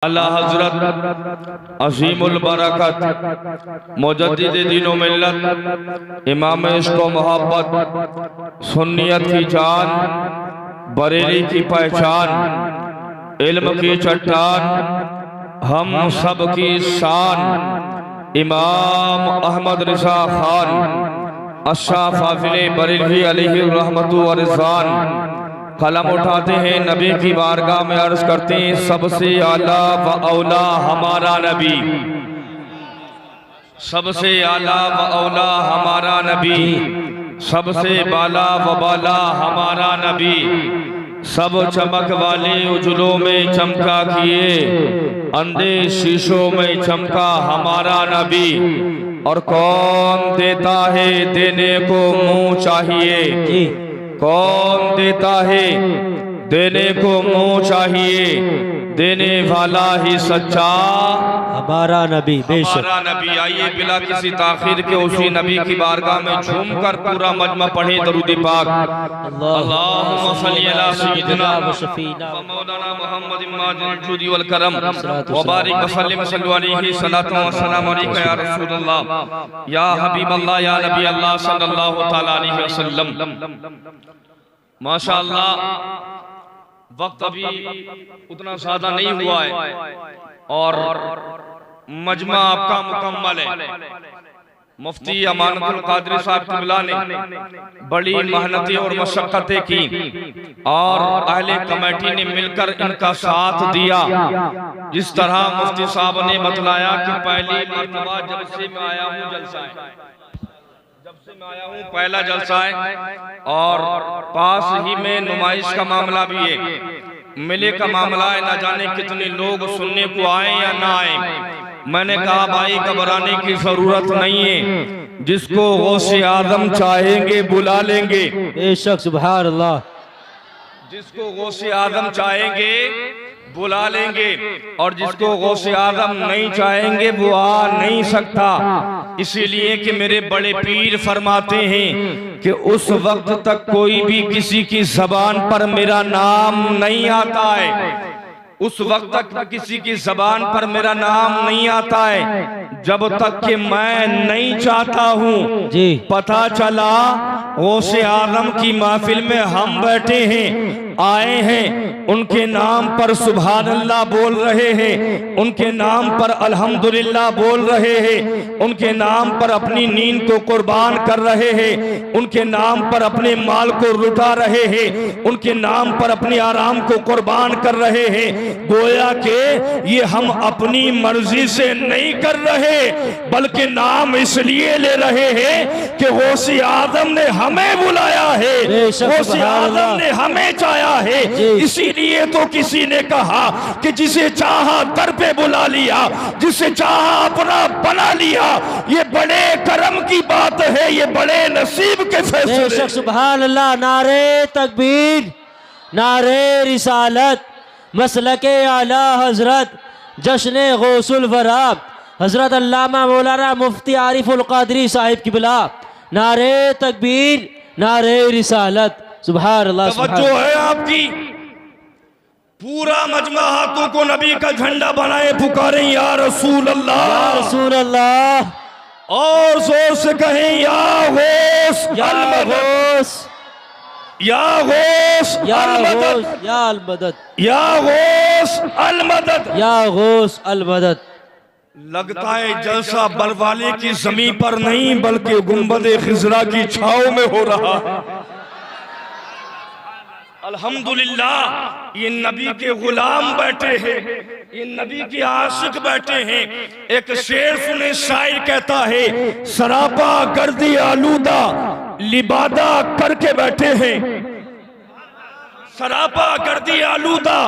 आला हजरत अजीमुल बरकत मुजद्दिद दीनो मिल्लत इमाम इश्क़ मोहब्बत सुन्नियत की जान बरेली की पहचान इल्म की चट्टान हम सब की शान इमाम अहमद रिज़ा खान अशा फाज़िले बरेलवी अलैहि रहमतु व रिज़वान कलम उठाते हैं नबी की बारगाह में अर्ज करते हैं सबसे आला व औला हमारा नबी, सबसे आला व औला हमारा नबी, सबसे बाला व बाला हमारा नबी, सब चमक वाले उजलों में चमका किए अंधे शीशों में चमका हमारा नबी। और कौन देता है देने को मुंह चाहिए, कौन देता है देने को मुंह चाहिए, देने वाला ही सच्चा हमारा नबी, हमारा नबी। आइए बिला किसी ताखीर के उसी नबी की बारगाह में झूमकर पूरा मजमा पढ़े दरूद पाक। अल्लाहुम्मा सल्ली अला सय्यिदिना व मौलाना मुहम्मद माजिद जुदी वल करम व बारिक व सल्लिम अलैहि सल्लतु व सलाम अलैका या रसूलल्लाह या हबीबल्लाह या नबी अल्लाह सल्लल्लाहु तआला अलैहि वसल्लम। माशाअल्लाह वक्त अभी उतना ज्यादा नहीं हुआ है और मजमा आपका मुकम्मल है। मुफ्ती अमानतुल कादरी साहब क़िबला ने बड़ी मेहनतें और मशक्क़तें की और अहले कमेटी ने मिलकर इनका साथ दिया। जिस तरह मुफ्ती साहब ने बतलाया कि पहली मर्तबा जब से मैं आया हूँ जलसा है, जब से मैं आया हूँ पहला जलसा है और पास ही में नुमाइश का मामला भी है, मिले का मामला है। न जाने कितने लोग सुनने को आए या ना आए। मैंने कहा भाई घबराने की जरूरत नहीं है, जिसको गौसे आजम चाहेंगे बुला लेंगे। बेशक सुभान अल्लाह, जिसको गौसे आजम चाहेंगे बुला लेंगे और जिसको गौसे आजम नहीं चाहेंगे वो आ नहीं सकता। इसीलिए कि मेरे बड़े पीर फरमाते हैं कि उस वक्त तक कोई भी किसी की जबान पर मेरा नाम नहीं आता है, उस वक्त तक किसी की जबान पर मेरा नाम नहीं आता है जब तक कि मैं नहीं चाहता हूँ। जी पता चला गौसे आजम की महफिल में हम बैठे हैं, आए हैं, उनके नाम पर सुभान अल्लाह बोल रहे हैं, उनके नाम पर अल्हम्दुलिल्लाह बोल रहे हैं, उनके नाम पर अपनी नींद को कुर्बान कर रहे हैं, उनके नाम पर अपने माल को लुटा रहे हैं, उनके नाम पर अपने आराम को कुर्बान कर रहे हैं। गोया के ये हम अपनी मर्जी से नहीं कर रहे बल्कि नाम इसलिए ले रहे हैं कि गौसे आजम ने हमें बुलाया है, गौसे आजम ने हमें चाहा है। इसीलिए तो किसी ने कहा कि जिसे चाहा दर पे बुला लिया, जिसे चाहा अपना बना लिया। ये बड़े करम की बात है, ये बड़े नसीब के फैसले। सुभान अल्लाह, नारे तकबीर, नारे रिसालत, मसलके आला हजरत, जश्न गौसुल वरा हजरत अल्लामा मौलाना मुफ्ती आरिफुल कादरी साहिब क़िबला। नारे तकबीर, नारे रिसालत, सुभान अल्लाह। तवज्जो है आपकी, पूरा मजमा हाथों को नबी का झंडा बनाए पुकारें या रसूल अल्लाह, या रसूल अल्लाह, और जोर से कहें या गौस अल मदद, या गौस अल मदद, या अल मदद, या गौस अल मदद, या गौस अल मदद। लगता है जलसा बरवाले की जमीन पर नहीं बल्कि गुंबदे खिजरा की छाव में हो रहा है। अल्हम्दुलिल्लाह, ये नबी के गुलाम बैठे हैं, ये नबी के आशिक बैठे हैं। एक शेर सुने, शायर कहता है सरापा गर्दी आलूदा लिबादा करके बैठे हैं, सरापा गर्दी आलूदा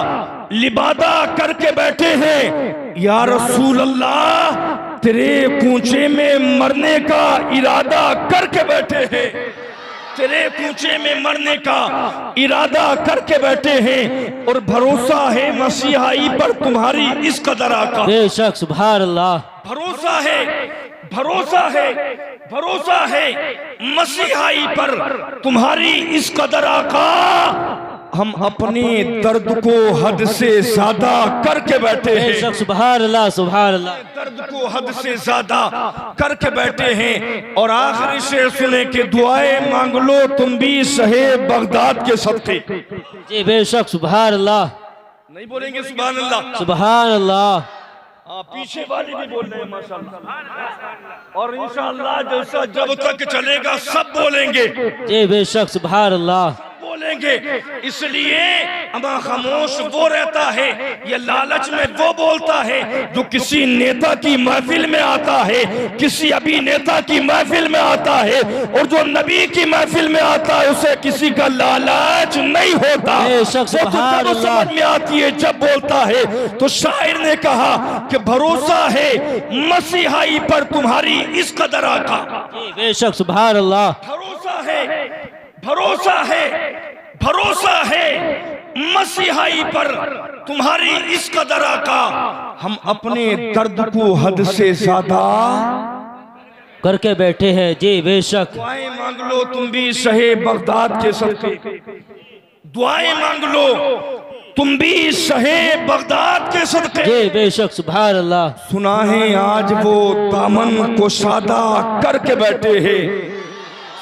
लिबादा करके बैठे हैं। या रसूल अल्लाह, तेरे कूचे में मरने का इरादा करके बैठे हैं, तेरे कूचे में मरने का इरादा करके बैठे हैं और भरोसा है मसीहाई पर तुम्हारी इस कदर आका। बेशक सुभान अल्लाह, भरोसा है, भरोसा है, भरोसा है मसीहाई पर तुम्हारी इस कदर आका। हम अपने दर्द को हद से ज्यादा करके बैठे हैं। बेशक सुभान अल्लाह सुभान अल्लाह। दर्द को हद से ज्यादा करके बैठे हैं। और आखिरी शेर सुने कि दुआएं मांग लो तुम भी शहे बगदाद के सदके। जी बेशक सुभान अल्लाह। नहीं बोलेंगे सुभान अल्लाह? सुभान अल्लाह। पीछे वाले भी बोल रहे हैं माशाअल्लाह। और इंशाअल्लाह जैसा जब तक चलेगा सब बोलेंगे। जी बेशक सुभान अल्लाह बोलेंगे। इसलिए अमा खामोश वो रहता है, ये लालच में वो बोलता है जो किसी नेता की महफिल में आता है, किसी अभिनेता की महफिल में आता है, और जो नबी की महफिल में आता है उसे किसी का लालच नहीं होता। वो तो जब समझ में आती है जब बोलता है। तो शायर ने कहा कि भरोसा है मसीहाई पर तुम्हारी इस कदर आका। बेशक सुभान अल्लाह। भरोसा है, भरोसा है, भरोसा है मसीहाई पर तुम्हारी इस कदर आका। हम अपने दर्द को हद से ज्यादा करके बैठे हैं। जी बेशक। दुआएं मांग लो तुम भी शहे बगदाद के सदके। दुआएं मांग लो तुम भी शहे बगदाद के सदके। जी बेशक सुभान अल्लाह। सुना है आज वो दामन को सादा करके बैठे हैं।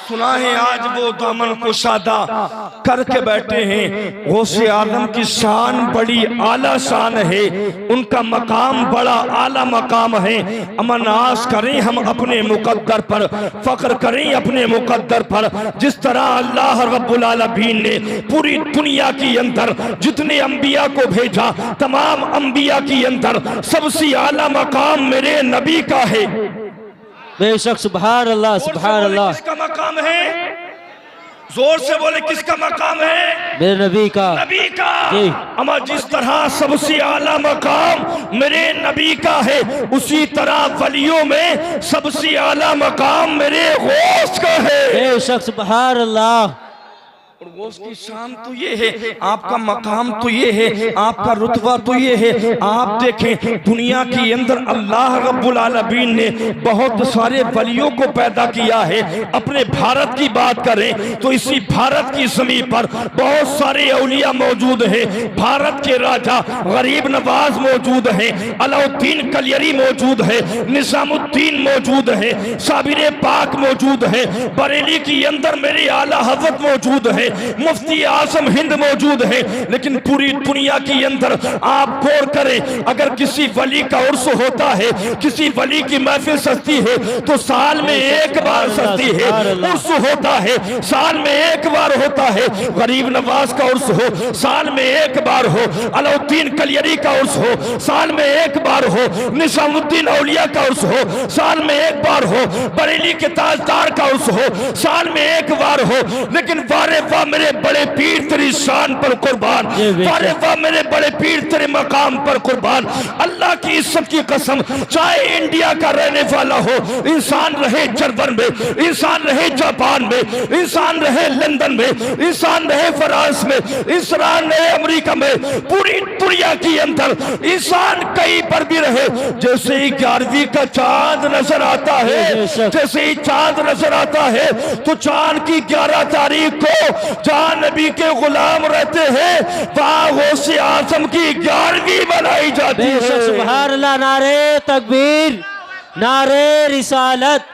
सुना है आज वो दामन को सादा करके बैठे हैं। गौसे आदम की शान बड़ी आला शान है, उनका मकाम बड़ा आला मकाम है। अमनास करें हम अपने मुकद्दर पर, फख्र करें अपने मुकद्दर पर। जिस तरह अल्लाह रब्बुल आलमीन ने पूरी दुनिया के अंदर जितने अंबिया को भेजा, तमाम अंबिया के अंदर सबसे आला मकाम मेरे नबी का है। बेशक सुभान अल्लाह सुभान अल्लाह। किसका मकाम है? जोर से बोले किसका मकाम है? मेरे नबी का। नबी का। जी। अमा जिस तरह सबसे आला मकाम मेरे नबी का है, उसी तरह वलियों में सबसे आला मकाम मेरे गौस का है। बेशक सुभान अल्लाह। और गौस की शान तो ये है, आपका मकाम तो ये है, आपका रुतबा तो ये है। आप देखें दुनिया के अंदर अल्लाह रब्बुल आलमीन ने बहुत सारे वलियों को पैदा किया है। अपने भारत की बात करें तो इसी भारत की ज़मीन पर बहुत सारे औलिया मौजूद हैं। भारत के राजा गरीब नवाज मौजूद है, अलाउद्दीन कलियरी मौजूद है, निजामुद्दीन मौजूद है, साबिर पाक मौजूद है, बरेली के अंदर मेरे आला हज़रत मौजूद है, मुफ्ती आजम हिंद मौजूद है। लेकिन पूरी दुनिया के अंदर आप गौर करें, अगर किसी वली का उर्स होता है, किसी वली की महफिल सजती है तो साल में एक बार सजती है, उर्स होता है, साल में एक बार होता है। गरीब नवाज का उर्स हो साल में एक बार हो, अलाउद्दीन कलियरी का उर्स हो साल में एक बार हो, निजामुद्दीन औलिया का उर्स हो साल में एक बार हो, बरेली के ताजदार का उर्स हो साल में एक बार हो। लेकिन वारे वाह मेरे बड़े पीर तेरी शान पर कुर्बान, वारे वाह मेरे बड़े पीर तेरे मकाम पर कुर्बान। अल्लाह की इज्जत की कसम, चाहे इंडिया का रहने वाला हो, इंसान रहे जर्मन में, इंसान रहे जापान में, इंसान रहे लंदन में, इंसान रहे फ्रांस में, इंसान रहे अमेरिका में, पूरी दुनिया के अंदर इंसान कहीं पर भी रहे, जैसे ही 11वीं का चांद नजर आता है, जैसे ही चांद नजर आता है तो चांद की 11 तारीख को जहां नबी के गुलाम रहते हैं वहां गौसे आजम की 11वीं बनाई जाती है। सुभान अल्लाह। नारे तकबीर, नारे रिसालत,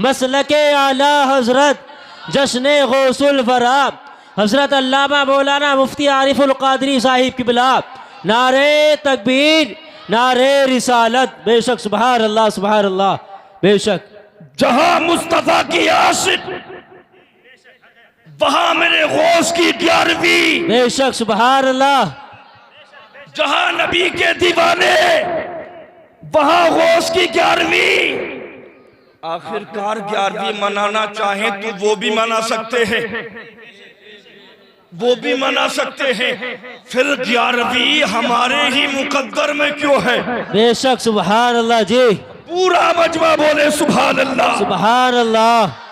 मसलके आला हजरत, जश्न गौसुल फराब, हजरत अल्लामा मौलाना मुफ्ती आरिफुल कादरी साहिब की बिला। नारे तकबीर, नारे रिसालत। बेशक सुभान अल्लाह सुभान अल्लाह। बेशक जहां मुस्तफा की आशिक वहां मेरे गौस की 11वीं। बेशक सुभान अल्लाह। जहां नबी के दीवाने वहां गौस की 11वीं। आखिरकार 11वीं मनाना चाहें तो वो भी मना सकते हैं, वो भी मना सकते हैं। फिर 11वीं हमारे ही मुकद्दर में क्यों है? बेशक सुभान अल्लाह। जी पूरा मजमा बोले सुभान अल्लाह सुभान अल्लाह।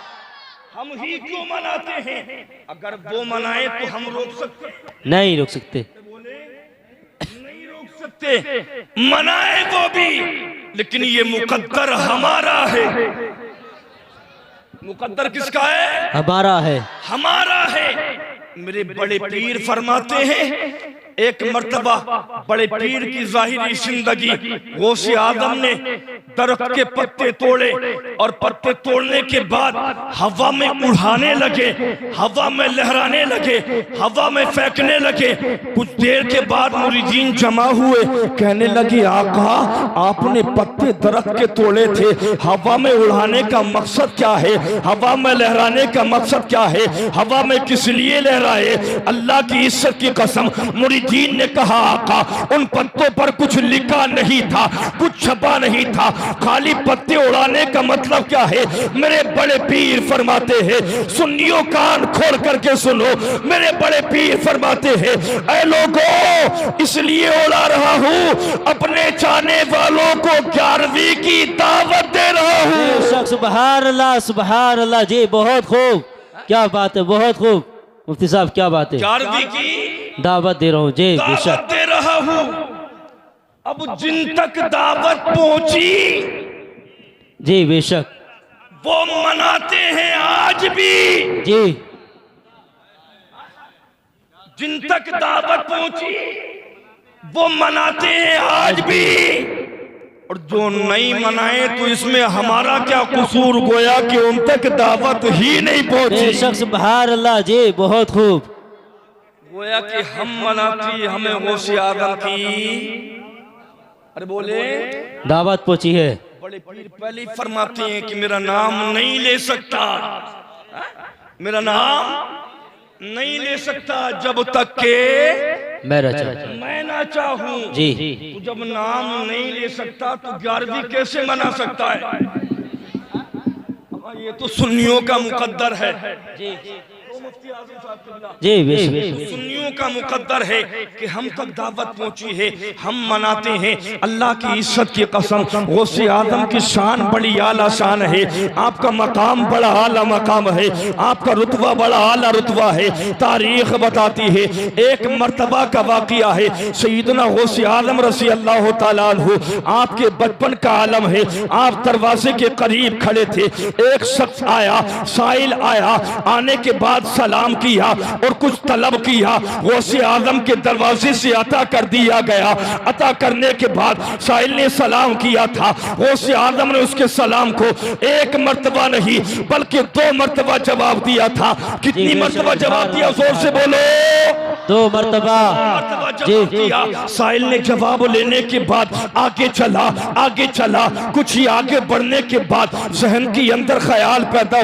हम ही क्यों मनाते हैं? अगर वो मनाए तो हम रोक सकते? नहीं रोक सकते, नहीं रोक सकते। मनाए वो भी, लेकिन ये मुकद्दर हमारा है। मुकद्दर किसका है? हमारा है, हमारा है। मेरे बड़े पीर फरमाते हैं एक मर्तबा बड़े पीर की जाहिरी जिंदगी गौसे आदम ने दरख्त के पत्ते तोड़े और पत्ते तोड़ने के बाद हवा में उड़ाने लगे, हवा में लहराने लगे, हवा में फेंकने लगे। कुछ देर के बाद मुरीदीन जमा हुए, कहने लगे आका आपने पत्ते दरख्त के तोड़े थे, हवा में उड़ाने का मकसद क्या है, हवा में लहराने का मकसद क्या है, हवा में किस लिए लहराए? अल्लाह की इज्जत की कसम मुरीदीन ने कहा आका उन पत्तों पर कुछ लिखा नहीं था, कुछ छपा नहीं था, खाली पत्ते उड़ाने का मतलब क्या है? मेरे बड़े पीर फरमाते हैं, सुन्नियों कान खोल करके सुनो, मेरे बड़े पीर फरमाते हैं ऐ लोगों इसलिए उड़ा रहा हूँ अपने चाहने वालों को 11वीं की दावत दे रहा हूँ। सुभान अल्लाह सुभान अल्लाह। जी बहुत खूब, क्या बात है, बहुत खूब मुफ्ती साहब, क्या बात है। 11वीं की दावत दे रहा हूँ जी, दावत दे रहा हूँ। अब जिन तक दावत पहुंची जी बेशक वो मनाते हैं आज भी, जी जिन तक दावत पहुंची वो मनाते हैं आज भी, और जो नहीं मनाए तो इसमें हमारा क्या कसूर, गोया कि उन तक दावत ही नहीं पहुंची। बेशक सुभान अल्लाह। जी बहुत खूब, गोया कि हम मनाती हमें गौसे आदम की अरे बोले दावत पहुंची है। बड़े पीर पहले ही फरमाते हैं कि मेरा नाम नहीं ले सकता, मेरा नाम नहीं ले सकता जब तक के मैं ना चाहूं। जी तो जब नाम नहीं ले सकता तो 11वीं कैसे मना सकता है? ये तो सुन्नियों का मुकद्दर है। जी सुन्नियों का मुकद्दर है कि हम तक दावत पहुंची है, हम मनाते हैं। अल्लाह की इज्जत की कसम गौसे आदम की शान बड़ी आला शान है, आपका मकाम बड़ा आला मकाम है, आपका रुतबा बड़ा आला रुतबा है। तारीख बताती है एक मर्तबा का वाकया है, सैयदना गौसे आदम रज़ी अल्लाह तआला अन्हु आपके बचपन का आलम है, आप दरवाजे के करीब खड़े थे, एक शख्स आया, साइल आया, आने के बाद सलाम किया और कुछ तलब किया, गौसे आजम के दरवाजे से अता कर दिया गया। अता करने के बाद साइल ने सलाम किया था, गौसे आजम ने उसके सलाम को एक मर्तबा नहीं बल्कि 2 मर्तबा जवाब दिया था। कितनी मर्तबा जवाब दिया? जोर से बोलो। 2 मर्तबा जवाब दिया। साइल ने जवाब लेने के बाद आगे चला, आगे चला, कुछ ही आगे बढ़ने के बाद जहन के अंदर ख्याल पैदा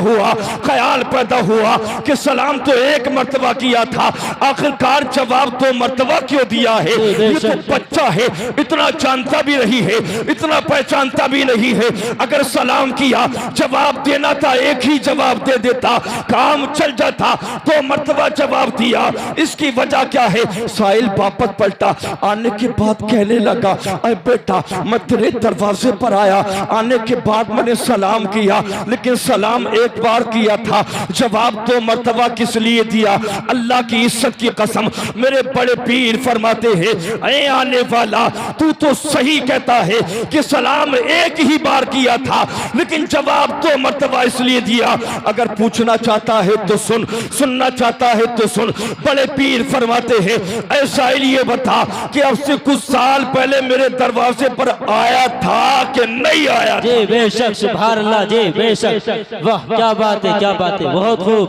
हुआ कि सलाम तो एक मर्तबा किया था, आखिरकार जवाब 2 मर्तबा क्यों दिया है? ये तो बच्चा है, इतना जानता भी नहीं है, इतना पहचानता भी नहीं है। अगर सलाम किया, जवाब देना था, एक ही जवाब दे देता, काम चल जाता। 2 मर्तबा जवाब दिया, इसकी वजह क्या है? साहिल वापस पलटा, आने के बाद कहने लगा अरे बेटा मैं तेरे दरवाजे पर आया, आने के बाद मैंने सलाम किया, लेकिन सलाम एक बार किया था, जवाब 2 मर्तबा किस लिए दिया? अल्लाह की इज्जत की कसम मेरे बड़े पीर फरमाते हैं ऐ आने वाला तू तो सही कहता है कि सलाम एक ही बार किया था, लेकिन जवाब 2 मर्तबा इसलिए दिया। अगर पूछना चाहता है तो सुन, सुनना चाहता है तो सुन। बड़े पीर फरमाते हैं ऐसा ये बता कि अब से कुछ साल पहले मेरे दरवाजे पर आया था कि नहीं आया? जी बेशक सुभान अल्लाह। जी बेशक, वाह क्या बात है, क्या बात है, बहुत खूब,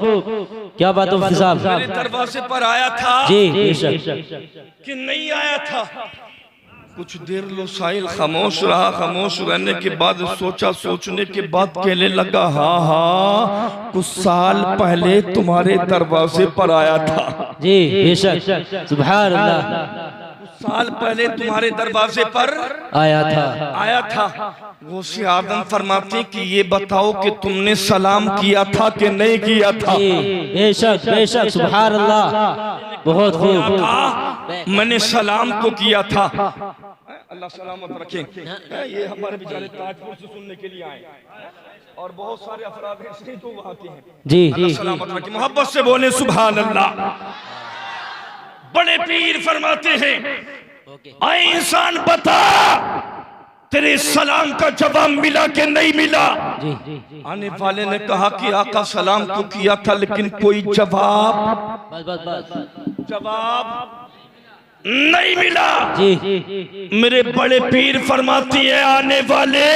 क्या बात है मुफ्ती साहब। मेरे दरवाजे पर आया था जी बेशक कि नहीं आया था? कुछ देर लो साहिल खामोश रहा, खामोश रहने के बाद सोचा, सोचने के बाद कहने लगा हाँ कुछ साल पहले तुम्हारे दरवाजे पर आया था। जी बेशक सुभान अल्लाह। साल पहले तुम्हारे दरवाजे पर आया था। गौसे आदम फरमाते कि ये बताओ कि तुमने सलाम किया था कि नहीं किया था? बेशक बेशक सुभान अल्लाह, बहुत खूब। मैंने सलाम तो किया था। अल्लाह सलामत रखे। ये हमारे बेचारे ताजपुर से सुनने के लिए आए और बहुत सारे अफराद ऐसे तो वहाँ के हैं। जी सलामत रखे, मोहब्बत से बोले सुभान अल्लाह। बड़े पीर फरमाते हैं आए इंसान बता तेरे सलाम का जवाब मिला कि नहीं मिला? जी आने वाले ने कहा कि आका सलाम तो किया था लेकिन कोई जवाब नहीं मिला। जी मेरे बड़े पीर फरमाती है आने वाले,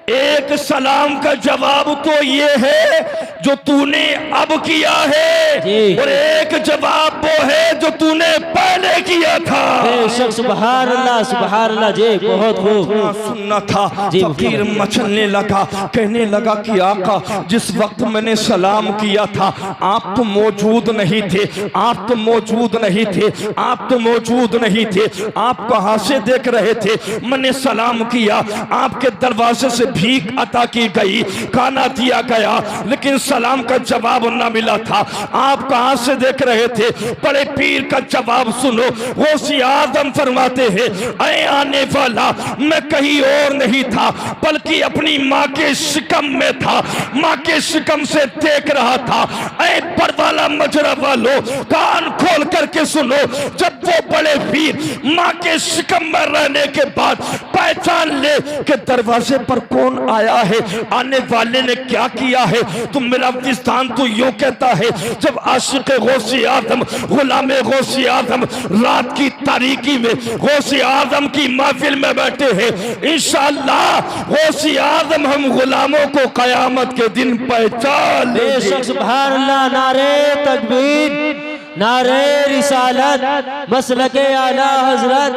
एक सलाम का जवाब तो ये है जो तूने अब किया है, जी। और एक जवाब वो है जो तूने पहले किया था। बेशक सुभान अल्लाह जी, बहुत खूब। सुनना था। जी, फकीर मचलने लगा, कहने लगा कि आका जिस वक्त मैंने सलाम किया था आप तो मौजूद नहीं थे, आप तो मौजूद नहीं थे, आप तो मौजूद नहीं थे, आप कहां से देख रहे थे? मैंने सलाम किया, आपके दरवाजे से भीख अता की गई, खाना दिया गया, लेकिन सलाम का जवाब न मिला था। आप कहां से देख रहे थे? बड़े पीर का जवाब सुनो। गौसे आजम फरमाते हैं, ऐ आने वाला, मैं कहीं और नहीं था बल्कि अपनी माँ के शिकम में था, माँ के शिकम से देख रहा था। ऐ परवाला मजरा वालों, कान खोल करके सुनो। जब वो बड़े पीर माँ के शिकम में रहने के बाद पहचान ले कि दरवाजे पर कौन आया है, आने वाले ने क्या किया है, तो मेरा विस्तान तो यूं कहता है, जब आशिक गौसे आजम, गुलाम गौसे आजम रात की तारीकी में गौसे आजम की महफिल में बैठे हैं, इंशाअल्लाह गौसे आजम हम गुलामों को कयामत के दिन पहचान लेंगे। बेशक सुभान अल्लाह। नारे तकबीर, नारे रिसालत, मसलके आला हजरत,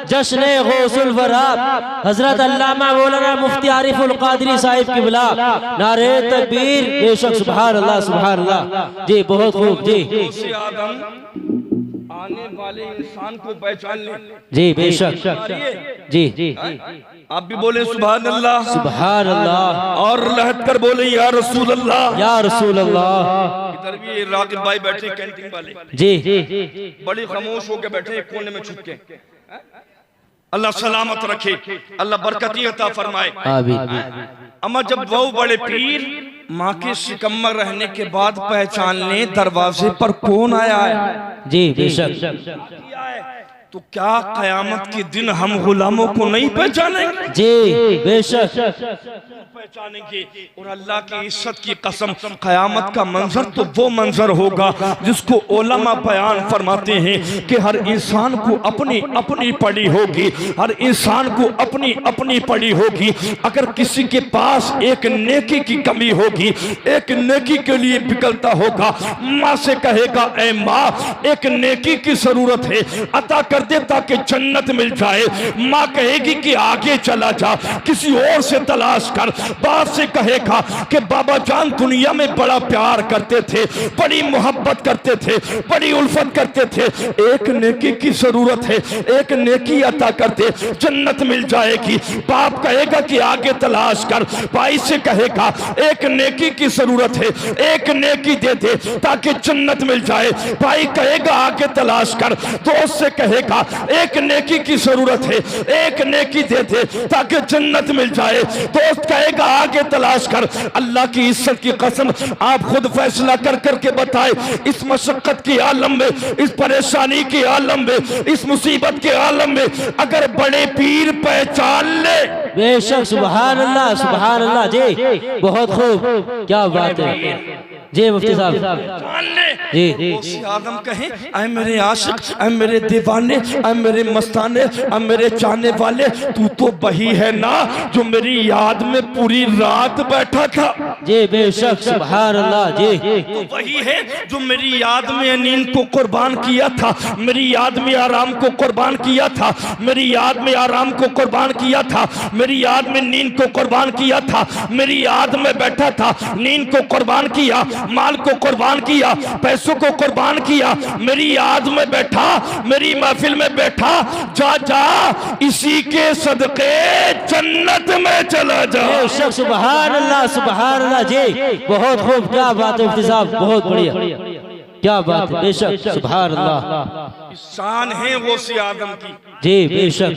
जश्न गौसुल वरा, हजरत अल्लामा मौलाना मुफ्ती आरिफुल कादरी साहिब किबला। नारे तकबीर, बेशक सुभान अल्लाह जी, बहुत खूब। जी गौसे आजम आने वाले इंसान को पहचान ले। जी बेशक। जी आप भी बोले सुभान अल्लाह, सुभान अल्लाह, और लहट कर बोले या रसूल अल्लाह, या रसूल अल्लाह। इधर भी रागिब भाई बैठे कैंटीन वाले, जी बड़ी खामोश होकर बैठे एक कोने में छुप के। अल्लाह सलामत रखे, अल्लाह बरकती अता फरमाए। आमीन। अम्मा जब वो बड़े पीर माँ के शिकम में रहने के बाद पहचान ले दरवाजे पर कौन आया है, जी बेशक। तो क्या कयामत के दिन हम गुलामों को नहीं पहचानेंगे? जी बेशक पहचानेंगे। और अल्लाह की इज्जत की कसम, कयामत का मंजर तो वो मंजर होगा जिसको उलमा बयान फरमाते हैं कि हर इंसान को अपनी अपनी पड़ी होगी, हर इंसान को अपनी अपनी पड़ी होगी। अगर किसी के पास एक नेकी की कमी होगी, एक नेकी के लिए बिकलता होगा, माँ से कहेगा ऐ माँ एक नेकी की जरूरत है, अता कर दे ताकि जन्नत मिल जाए। माँ कहेगी कि आगे चला जा, किसी और से तलाश कर। बाप से कहेगा कि बाबा जान दुनिया में बड़ा प्यार करते थे, बड़ी मोहब्बत करते थे, बड़ी उल्फत करते थे, एक नेकी की जरूरत है, एक नेकी अता कर दे, जन्नत मिल जाएगी। बाप कहेगा कि आगे तलाश कर। भाई से कहेगा एक नेकी की जरूरत है, एक नेकी दे दे ताकि जन्नत मिल जाए। भाई कहेगा आगे तलाश कर। दोस्त से कहेगा एक नेकी की जरूरत है, एक नेकी दे दे ताकि जन्नत मिल जाए। दोस्त कहेगा आगे तलाश कर। अल्लाह की इज्जत की कसम, आप खुद फैसला कर करके बताए, इस मशक्कत की आलम में, इस परेशानी के आलम में, इस मुसीबत के आलम में अगर बड़े पीर पहचान ले। बेशक सुभान अल्लाह जी, बहुत खूब, क्या बात है जी मुफ्ती साहब जी। आदम कहे ऐ मेरे आशिक, ऐ मेरे दीवाने, ऐ मेरे मस्ताने, ऐ मेरे चाहने वाले, तू तो वही है ना जो मेरी याद में पूरी रात बैठा था। जी बेशक सुभान अल्लाह जी। तो वही है जो मेरी याद में नींद को कुर्बान किया था, मेरी याद में आराम को कुर्बान किया था, मेरी याद में आराम को कुर्बान किया था, मेरी याद में नींद को कुर्बान किया था, मेरी याद में बैठा था, नींद को कुर्बान किया, माल को कुर्बान किया, पैसों को कुर्बान किया, मेरी याद में बैठा, मेरी महफिल में बैठा। जा जा इसी के सदके जन्नत में चला जा। बेशक सुभान अल्लाह जी, बहुत खूब, क्या बात है मुफ्ती साहब, बहुत बढ़िया। क्या बात है, बेशक, सुभान अल्लाह। शान है गौसे आजम की जी बेशक,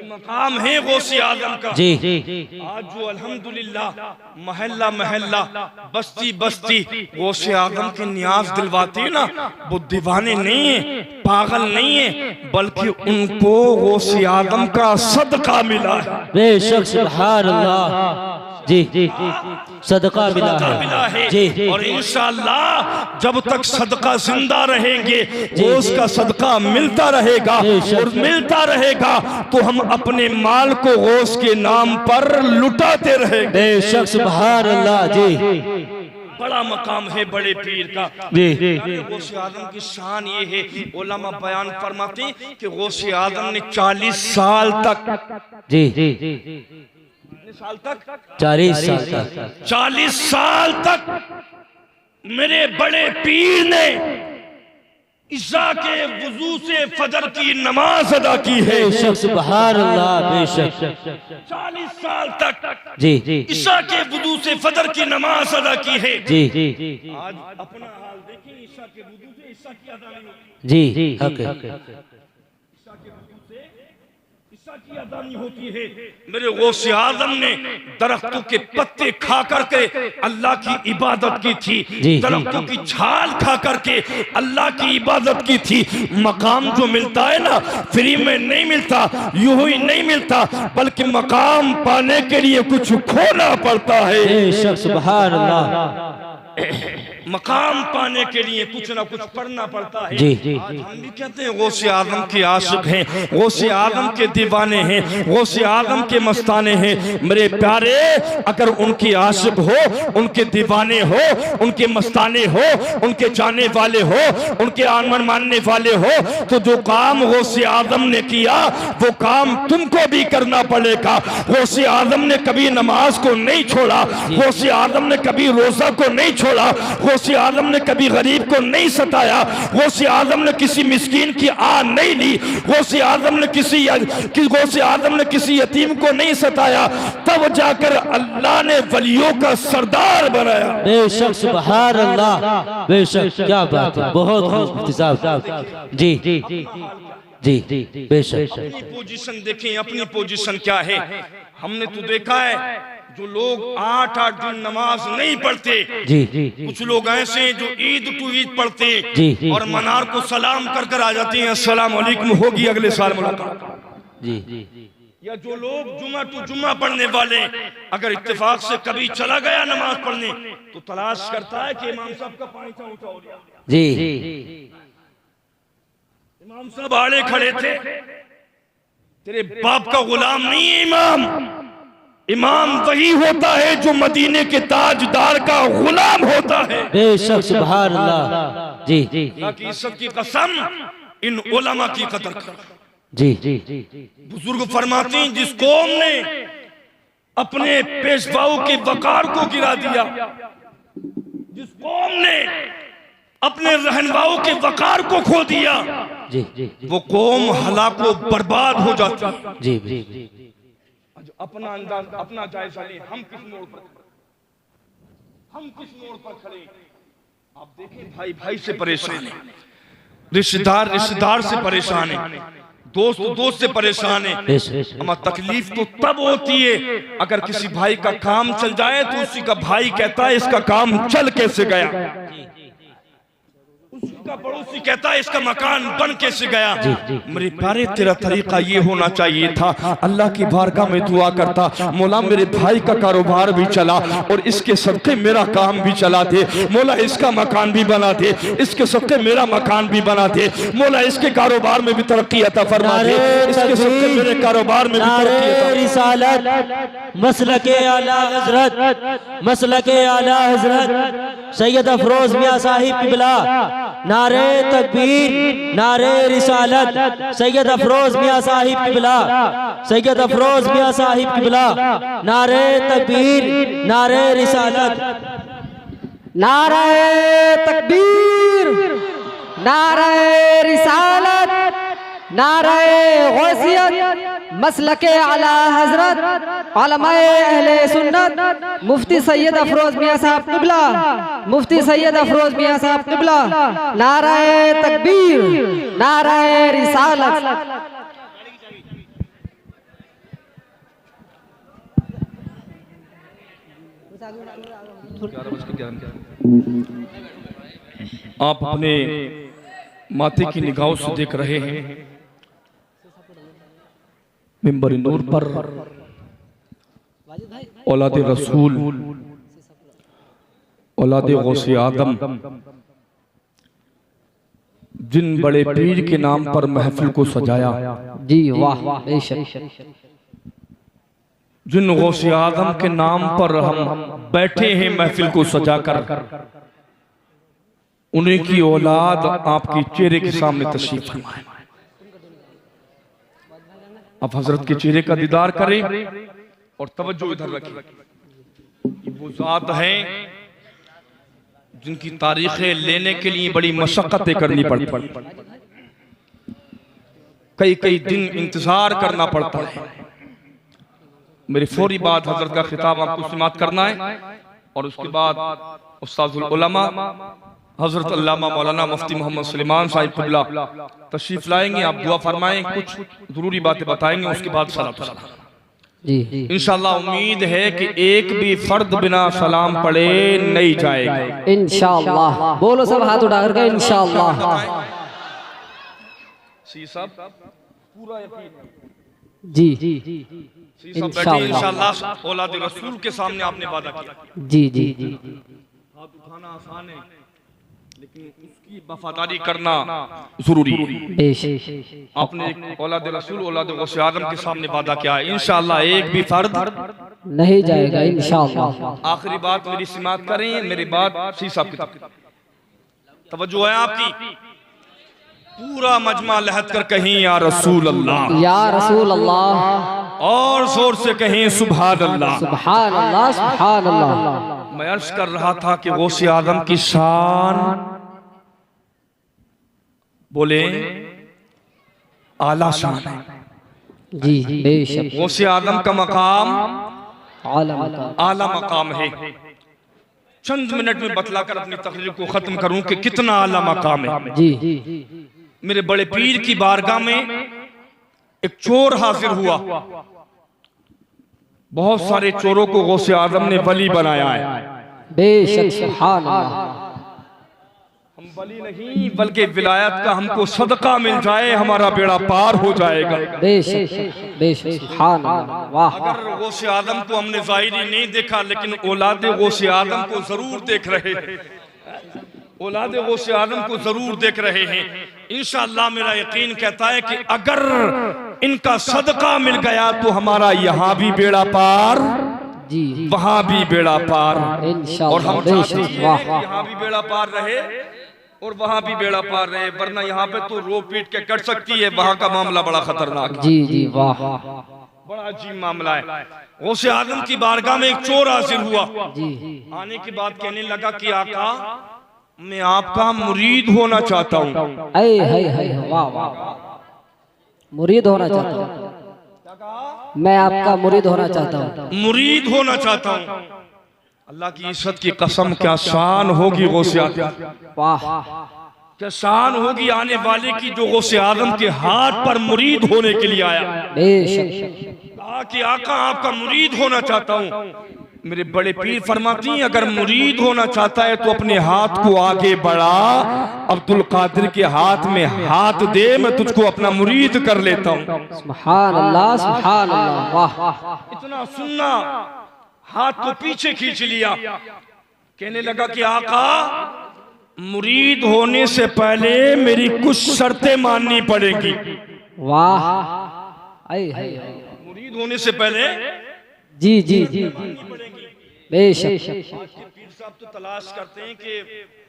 मकाम है गौसे आजम का जी। आज जो अल्हम्दुलिल्लाह महल्ला महल्ला बस्ती बस्ती गौसे आजम के नियाज दिलवाते हैं ना, वो दीवाने नहीं है, पागल नहीं है, बल्कि उनको गौसे आजम का सदका मिला है। बेशक, सुभान अल्लाह। जी जी, सदका मिला है जी। और इंशाअल्लाह जब तक सदका जिंदा रहेंगे गौस का सदका मिलता रहेगा, और मिलता रहेगा तो हम अपने माल को गौस के नाम पर लुटाते रहेंगे। बेशक, सुभान अल्लाह जी। बड़ा मकाम है बड़े पीर का जी। गौसे आजम की शान ये है, उलमा बयान फरमाते हैं कि गौसे आजम ने 40 साल तक जी, साल तक 40 साल तक 40 साल तक मेरे बड़े पीर ने इशा के वुजू से फजर की नमाज अदा की है। बेशक, सुभान अल्लाह, बेशक। 40 साल तक जी, इशा के वुजू से फजर की नमाज अदा की है। जी, आज अपना हाल देखिए, इशा के वुजू से इशा की अदा नहीं होती, जी, हक है। इशा के वुजू से इशा की अदा नहीं होती है। मेरे गौसे आजम ने दरख्तों के पत्ते खा करके अल्लाह की इबादत की थी, दरख्तों की छाल खा करके अल्लाह की इबादत की थी। मकाम जो मिलता है ना, फ्री में नहीं मिलता, यूं ही नहीं मिलता, बल्कि मकाम पाने के लिए कुछ खोना पड़ता है। बेशक, सुभान अल्लाह। मकाम पाने के लिए कुछ ना कुछ करना पड़ता है। जी, आज हम भी कहते हैं गौसे आजम के आशिक हैं, गौसे आजम के दीवाने हैं, गौसे आजम के मस्ताने हैं। मेरे प्यारे, अगर उनकी आशिक हो, उनके दीवाने हो, उनके मस्ताने हो, उनके जाने वाले हो, उनके आमन मानने वाले हो, तो जो काम गौसे आजम ने किया वो काम तुमको भी करना पड़ेगा। गौसे आजम ने कभी नमाज को नहीं छोड़ा, गौसे आजम ने कभी रोजा को नहीं छोड़ा, गौसे आजम ने कभी गरीब को नहीं सताया, गौसे आजम ने किसी मिस्कीन की आन नहीं ली, गौसे आजम ने गौसे आजम ने किसी यतीम को नहीं सताया, तब जाकर अल्लाह ने वलियों का सरदार बनाया। बेशक, सुभान अल्लाह, बेशक, क्या बात है, बहुत खूब साहब। जी जी, बेशक। अपनी पोजीशन देखें, अपनी पोजीशन क्या है। हमने तो देखा है जो लोग 8-8 दिन नमाज नहीं पढ़ते, जी, कुछ लोग ऐसे हैं जो ईद टू ईद पढ़ते जी, और मनार को सलाम कर आ जाते हैं, अस्सलाम वालेकुम, होगी अगले साल मुलाकात। जी, या जो लोग जुमा टू जुमा पढ़ने वाले, अगर इत्तेफाक से कभी चला गया नमाज पढ़ने तो तलाश करता है कि इमाम साहब का पानी उठा हो गया। जी, इमाम साहब आड़े खड़े थे, तेरे बाप का गुलाम नहीं है इमाम। इमाम वही होता है जो मदीने के ताजदार का गुलाम होता है। बेशक, सुभान अल्लाह। जी, की इज्जत की कसम, इन उलमा की कदर कर। जी, बुजुर्ग फरमाते हैं जिस कौम ने अपने पेशवाओं के वकार को गिरा दिया, जिस कौम ने अपने रहनुमाओं के वकार को खो दिया, जी, वो कौम हलाको बर्बाद हो जाती है। जी, अपना अंदाज, अपना जायजा लें, हम किस मोड़ पर खड़े। आप देखें, भाई भाई से परेशान है, रिश्तेदार रिश्तेदार से परेशान है, दोस्त दोस्त से परेशान है। हमारी तकलीफ तो तब होती है अगर किसी भाई का काम चल जाए तो उसी का भाई कहता है इसका काम चल कैसे गया, उसका पड़ोसी कहता है इसका मकान बन कैसे गया। मेरे प्यारे, तेरा तरीका ये होना चाहिए था। अल्लाह की बारगाह में दुआ करता, मौला मेरे भाई का कारोबार भी चला और इसके सदके मेरा काम भी चला दे, मौला इसका मकान भी बना दे, इसके सदके मेरा मकान भी बना दे, मौला इसके कारोबार में भी तरक्की अता फरमा दे, इसके सदके मेरे कारोबार में भी तरक्की अता। रिसालत मसलके आला हजरत, मसलके आला हजरत सैयद अफरोज मियां साहिब किबला, नारे तकबीर, नारे रिसालत, सैयद अफरोज मियां साहिब किबला, सैयद अफरोज मियां साहिब किबला, नारे तकबीर, नारे रिसालत, नारे तकबीर, नारे रिसालत, नारे गौसियत मसलके आला हजरत उलमाए अहले सुन्नत मुफ्ती सैयद अफरोज मियां साहब क़िबला, मुफ्ती सैयद अफरोज मियां साहब क़िबला। नारे तकबीर, नारे रिसालत। आप अपने माथे की निगाहों से देख रहे हैं मिंबर नूर पर औलाद रसूल, औलाद गौसे आदम, जिन बड़े पीर के नाम पर महफिल को सजाया। जी वाह बेशक। जिन गौसे आदम के नाम पर हम बैठे हैं महफिल को सजाकर, उन्हीं की औलाद आपके चेहरे के सामने तशरीफ फरमाए। आप हजरत के चेहरे का दीदार करें और तवज्जो इधर रखें। ये वो जात हैं जिनकी तारीखें लेने के लिए बड़ी मशक्कतें करनी पड़ती, कई कई दिन इंतजार करना पड़ता है। मेरी फौरी बात हजरत का खिताब आपको समाअत करना है और उसके बाद उस्ताजुल उलमा हजरत अल्लामा मौलाना मुफ्ती मोहम्मद सुलेमान साहिब क़िबला तशरीफ लाएंगे। आप दुआ फरमाएं, कुछ जरूरी बातें बताएंगे, उसके बाद सलात व सलाम। जी इंशाअल्लाह उम्मीद है कि एक भी फर्द बिना सलाम पढ़े नहीं जाएगा इंशाअल्लाह। बोलो सब हाथ उठाकर के इंशाअल्लाह। सी साहब पूरा यकीन जी इंशाअल्लाह औलाद रसूल के सामने आपने वादा किया। जी जी जी हाथ उठाना आसान है लेकिन उसकी वफादारी करना जरूरी है। आपने औलाद रसूल, औलाद गौसे आदम के सामने वादा किया है, इंशाअल्लाह एक भी फर्द नहीं जाएगा इंशाअल्लाह। आखिरी बात मेरी समाअत करें, मेरी बात सी साहब की तवज्जो है आपकी। पूरा मजमा लहद कर कहीं या रसूल अल्लाह, या रसूल अल्लाह, और जोर से कहें सुभान अल्लाह, सुभान अल्लाह, सुभान अल्लाह। मैं अर्ज कर रहा था कि गौसे आदम की शान बोले आला शान है। जी बेशक। गौसे आदम का मकाम आला मकाम है। चंद मिनट में बतलाकर अपनी तकरीर को खत्म करूं कि कितना आला मकाम है। जी मेरे बड़े पीर की बारगाह में एक चोर हाजिर हुआ। बहुत सारे चोरों को गौसे आदम ने वली बनाया है। बेशक सुभान अल्लाह। हम वली नहीं बल्कि विलायत का हमको सदका मिल जाए, हमारा बेड़ा पार हो जाएगा। बेशक बेशक सुभान अल्लाह। वाह अगर गौसे आदम को हमने ज़ाहिरी नहीं देखा लेकिन औलाद गौसे आदम को जरूर देख रहे हैं, औलाद गौसे आदम को जरूर देख रहे हैं। इंशाअल्लाह मेरा यकीन कहता है कि अगर इनका सदका मिल गया तो हमारा यहाँ भी बेड़ा पार, जी वहाँ भी बेड़ा पार, और हम चाहते हैं वाह यहाँ भी बेड़ा पार रहे और वहाँ भी बेड़ा पार रहे, वरना यहाँ पे तो रो पीट के कट सकती है, वहाँ का मामला बड़ा खतरनाक है। जी जी वाह बड़ा अजीब मामला है। गौसे आदम की बारगाह में एक चोर हाजिर हुआ। जी आने के बाद कहने लगा कि आका मैं आपका मुरीद होना चाहता हूँ। वाह वाह। मुरीद होना चाहता हूँ, मैं आपका मुरीद होना चाहता हूँ, मुरीद होना चाहता हूँ। अल्लाह की इज्जत की कसम, क्या शान होगी गौसे आदम, वाह क्या शान होगी आने वाले की जो गौसे आदम के हाथ पर मुरीद होने के लिए आया। बेशक। कहा कि आका आपका मुरीद होना चाहता हूँ। मेरे बड़े पीर फरमाती हैं अगर मुरीद होना चाहता है तो अपने हाथ को आगे बढ़ा, अब्दुल कादिर के हाथ में हाथ दे, मैं तुझको अपना मुरीद कर लेता हूँ। सुभान अल्लाह, सुभान अल्लाह। वाह। इतना सुनना, हाथ को पीछे खींच लिया, कहने लगा कि आका मुरीद होने से पहले मेरी कुछ शर्तें माननी पड़ेंगी। वाह। मुरीद होने से पहले जी जी जी बेशक। पीर साहब तो तलाश करते हैं कि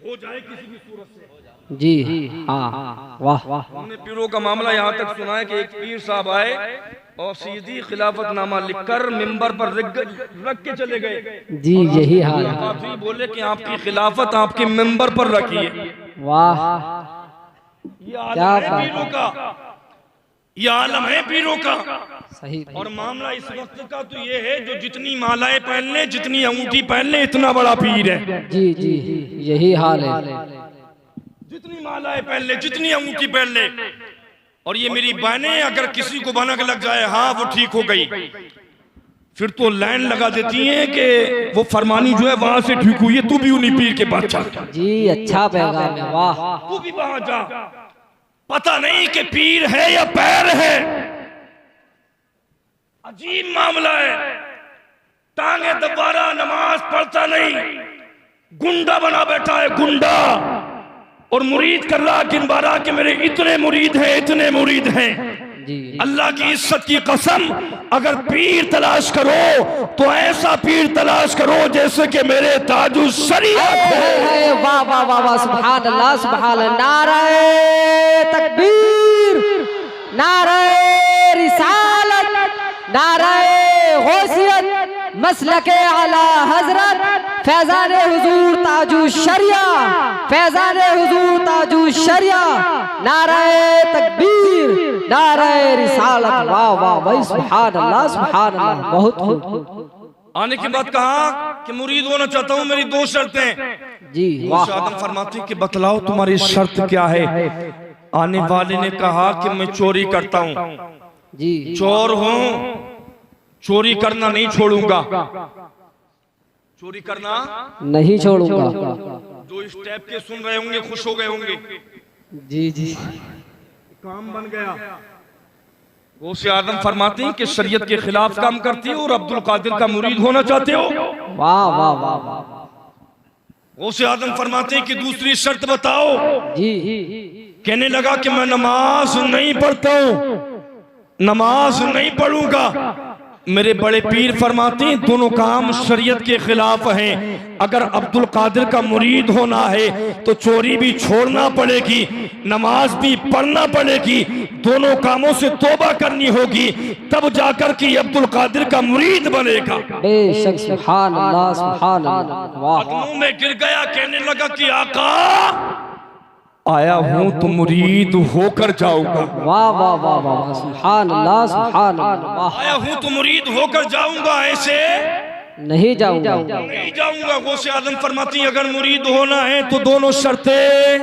हो जाए किसी भी सूरत से। जी हाँ वाह वाह। हमने पीरों का मामला यहाँ तक सुना है कि एक पीर साहब आए और सीधी खिलाफतनामा लिखकर मिंबर पर रख के चले गए। जी यही हाल है। काफी बोले कि आपकी खिलाफत आपके मिंबर पर रखी है। वाह ये क्या पीरों का ये आलम है पीरों का। सही और मामला इस वक्त का तो ये है, जो जितनी मालाएं पहन ले, जितनी अंगूठी पहन ले, इतना बड़ा पीर है। जी जी यही हाल है। जितनी मालाएं पहन ले, जितनी अंगूठी पहन ले। और ये मेरी बहनें अगर किसी को भनक लग जाए, हाँ वो ठीक हो गई, फिर तो लाइन लगा देती हैं कि वो फरमानी जो है वहां से ठीक हुई है, तू भी उन्हीं पीर के पास चल। जी अच्छा पैगाम है, वाह। तू भी वहां जा। पता नहीं कि पीर है या पैर है, अजीब मामला है। टांगे दबारा, नमाज पढ़ता नहीं, गुंडा बना बैठा है, गुंडा। और मुरीद कर रहा गिन बारा कि मेरे इतने मुरीद हैं, इतने मुरीद हैं। जी अल्लाह की इज्जत की कसम, अगर पीर तलाश करो तो ऐसा पीर तलाश करो जैसे कि मेरे ताजु शरीयत है। वाह वाह वाह वाह, सुभान अल्लाह सुभान अल्लाह। नारे तकबीर, नारे रिसालत, नारे गौसियत, मसलके आला हजरत, फैजान हुजूर ताजु शरिया, फैजान हुजूर ताजु शरिया। नारे तकबीर, नारे रिसालत, वाह वाह भाई, सुभान अल्लाह सुभान अल्लाह। बहुत खूब। आने के बाद कहा कि मुरीद होना चाहता हूँ, मेरी दो शर्तें। जी वाह। आदम फरमाते कि बतलाओ तुम्हारी शर्त क्या है। आने वाले ने कहा कि मैं चोरी करता हूँ, जी चोर हूँ, चोरी करना नहीं छोड़ूंगा, चोरी करना नहीं छोड़ूंगा। जो इस टाइप के सुन रहे होंगे खुश हो गए होंगे, जी जी काम बन गया। गौसे आदम फरमाते हैं कि शरीयत के खिलाफ काम करते हो और अब्दुल कादिर का मुरीद होना चाहते हो। वाह वाह वाह वाह। गौसे आदम फरमाते हैं कि दूसरी शर्त बताओ। जी कहने लगा कि मैं नमाज नहीं पढ़ता हूँ, नमाज नहीं पढ़ूंगा। मेरे बड़े पीर फरमाते हैं दोनों काम शरीयत के खिलाफ हैं। अगर अब्दुल कादिर का मुरीद होना है तो चोरी भी छोड़ना पड़ेगी, नमाज भी पढ़ना पड़ेगी, दोनों कामों से तौबा करनी होगी, तब जाकर के अब्दुल कादिर का मुरीद बनेगा। बेशक, सुभान अल्लाह सुभान अल्लाह। वाह कदमों में गिर गया, कहने लगा कि आका आया हूं तो मुरीद होकर जाऊंगा। वाह वाह वाह वाह, सुभान अल्लाह सुभान अल्लाह। वाह, आया हूं तो मुरीद होकर जाऊंगा, ऐसे नहीं जाऊंगा। नहीं जाऊंगा। गौसे आदम फरमाती हैं अगर मुरीद होना है तो दोनों शर्तें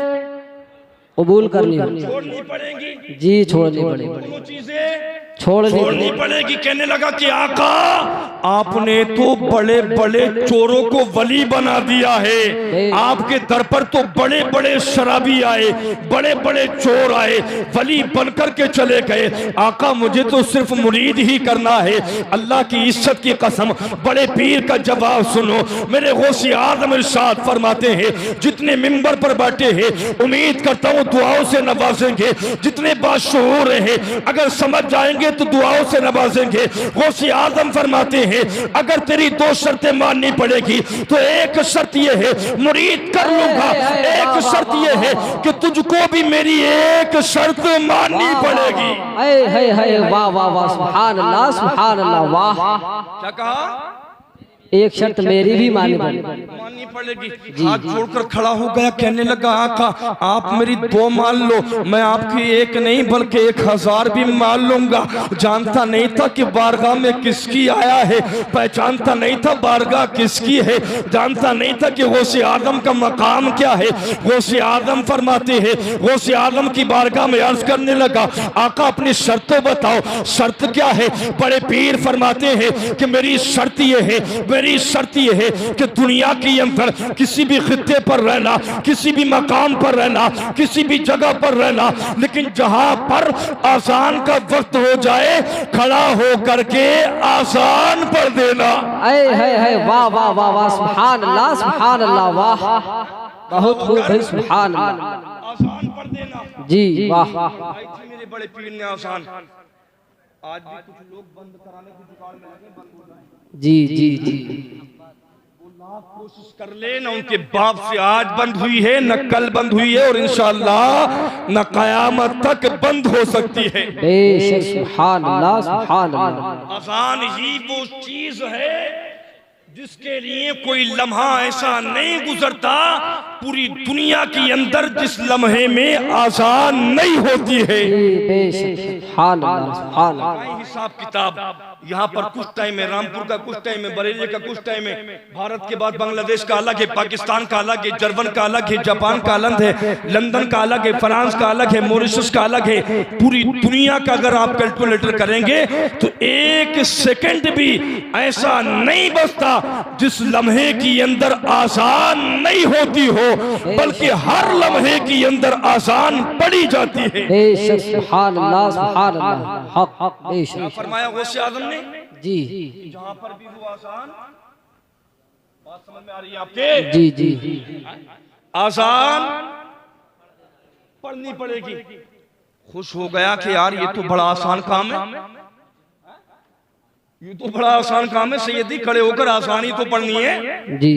कबूल करनी छोड़नी पड़ेगी। जी, छोड़नी पड़ेगी, दोनों चीजें छोड़नी पड़ेगी। कहने लगा कि आका आपने तो बड़े बड़े चोरों को वली बना दिया है, आपके दर पर तो बड़े बड़े शराबी आए, बड़े बड़े चोर आए, वली बनकर के चले गए। आका मुझे तो सिर्फ मुरीद ही करना है। अल्लाह की इज्जत की कसम, बड़े पीर का जवाब सुनो। मेरे गौसे आज़म इरशाद फरमाते हैं जितने मिंबर पर बैठे हैं उम्मीद करता हूँ दुआओं से नवाजेंगे, जितने बाशऊर हैं अगर समझ जाएंगे तो दुआओं से नवाजेंगे। गौसे आज़म फरमाते हैं अगर तेरी दो शर्तें माननी पड़ेगी तो एक शर्त यह है मुरीद कर लूंगा, एक शर्त यह है कि तुझको भी मेरी एक शर्त माननी पड़ेगी। वाह वाह वाह, सुभान अल्लाह सुभान अल्लाह। वाह, क्या कहा? एक शर्त मेरी भी माननी पड़ेगी। हाथ जोड़कर खड़ा हो गया, कहने लगा आका आप मेरी दो मान लो, मैं आपकी एक नहीं बल्कि 1000 भी मान लूंगा। जानता नहीं था कि बारगाह में किसकी आया है, पहचानता नहीं था बारगाह किसकी है, जानता नहीं था कि गौसे आदम का मकाम क्या है। गौसे आदम फरमाते हैं गौसे आदम की बारगाह में अर्ज करने लगा आका अपनी शर्त बताओ। शर्त क्या है? बड़े पीर फरमाते हैं कि मेरी शर्त ये है, मेरी शर्त यह है कि दुनिया के अंदर किसी भी खित्ते पर रहना, किसी भी मकाम पर रहना, किसी भी जगह पर रहना, लेकिन जहां पर आसान का वक्त हो जाए खड़ा हो करके आसान पढ़ देना। वाह वाह वाह वाह, सुभान अल्लाह सुभान अल्लाह। वाह, बहुत खूब भाई, सुभान अल्लाह। आसान पढ़ देना। जी वाह। मेरे बड़े पीर ने आसान। आज भी कुछ लोग बंद कराने की जुगाड़ में आगे बंद हो जाए। जी जी जी, कोशिश कर ले, न उनके बाप से आज बंद हुई है, न कल बंद हुई है, और इंशाअल्लाह न कयामत तक बंद हो सकती है। बेशक, सुभान अल्लाह सुभान अल्लाह। आसान ही वो चीज है जिसके लिए कोई लम्हा ऐसा नहीं गुजरता पूरी दुनिया के अंदर जिस लम्हे में आसान नहीं होती है। हिसाब किताब यहाँ पर कुछ टाइम है, रामपुर का कुछ टाइम है, बरेली का कुछ टाइम है, भारत के बाद बांग्लादेश का अलग है, पाकिस्तान का अलग है, जर्मन का अलग है, जापान का अलग है, लंदन का अलग है, फ्रांस का अलग है, मॉरिशस का अलग है। पूरी दुनिया का अगर आप कैलकुलेटर करेंगे तो एक सेकंड भी ऐसा नहीं बचता जिस लम्हे के अंदर आसान नहीं होती हो, बल्कि हर लम्हे के अंदर आसान पड़ी जाती है। फरमाया गौसे आज़म ने जी जहां पर भी वो आसान, बात समझ में आ रही है आपके? जी जी आसान पढ़नी पड़ेगी। खुश हो गया कि यार ये तो बड़ा आसान काम है, ये तो बड़ा आसान काम है। सैयदी खड़े होकर आसानी तो पढ़नी है जी।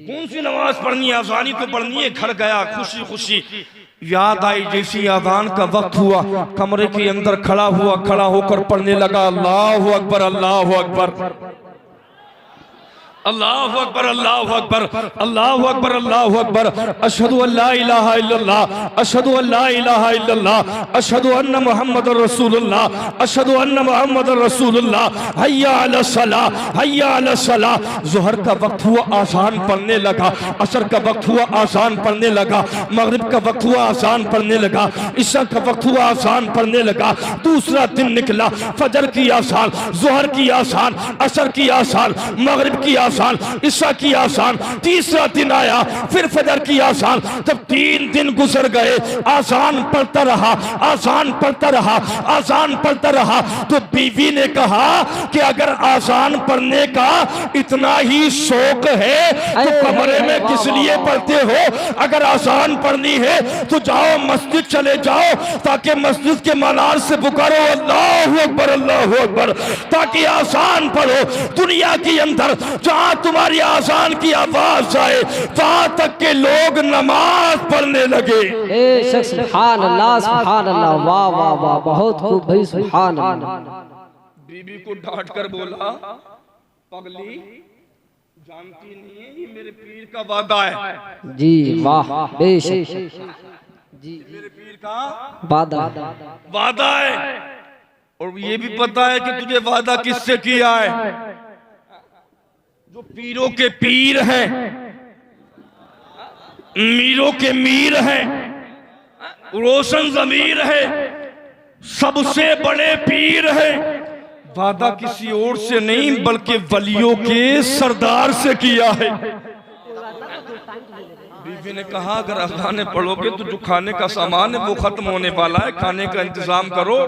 कौन सी नमाज पढ़नी है, आसानी तो पढ़नी है। घर गया खुशी खुशी, याद आई जैसी आज़ान का वक्त हुआ, कमरे के अंदर खड़ा हुआ, खड़ा होकर पढ़ने लगा अल्लाहु अकबर अल्लाहु अकबर अल्लाहु अकबर अल्लाहु अकबर अल्लाहु अकबर अल्लाहु अकबर, अशहदु अल्ला इलाहा इल्लल्लाह अशहदु अल्ला इलाहा इल्लल्लाह अशहदु अन्न मुहम्मदुर रसूलुल्लाह अशहदु अन्न मुहम्मदुर रसूलुल्लाह, हय्या अला सलाह हय्या अला सलाह। ज़ोहर का वक्त हुआ, आसान पढ़ने लगा। असर का वक्त हुआ, आसान पढ़ने लगा। मगरिब का वक्त हुआ, आसान पढ़ने लगा। इशा का वक्त हुआ, आसान पढ़ने लगा। दूसरा दिन निकला, फजर की आसान, ज़ोहर की आसान, असर की आसान, मगरिब की आसान, ईशा की आसान। तीसरा दिन आया, फिर फजर की आसान। जब 3 दिन गुजर गए, आसान पढ़ता रहा, आसान पढ़ता रहा, आसान पढ़ता रहा, तो बीवी ने कहा कि अगर आसान पढ़ने का इतना ही शौक है तो कमरे में किस लिए पढ़ते हो? अगर आसान पढ़नी है तो जाओ मस्जिद चले जाओ, ताकि मस्जिद के मनार से पुकारो अल्लाहु अकबर, ताकि आसान पढ़ो। दुनिया के अंदर जहां तुम्हारी आसान की आवाज आए, वहां तक के लोग नमाज पढ़ने लगे। सुभान अल्लाह सुभान अल्लाह, वाह वाह वाह, बहुत खूब भाई, सुभान अल्लाह। बीबी को डांट कर बोला, पगली जानती नहीं है ये मेरे पीर का वादा है। जी वाह, बेशक जी, मेरे पीर का वादा है। और ये भी पता है कि तुझे वादा किससे किया है? जो पीरों के पीर हैं, मीरों के मीर हैं, रोशन ज़मीर है, सबसे बड़े पीर है। वादा किसी और से नहीं बल्कि वलियों के सरदार से किया है। बीवी ने कहा अगर अज़ानें पढ़ोगे तो जो खाने का सामान है वो खत्म होने वाला है, खाने का इंतजाम करो।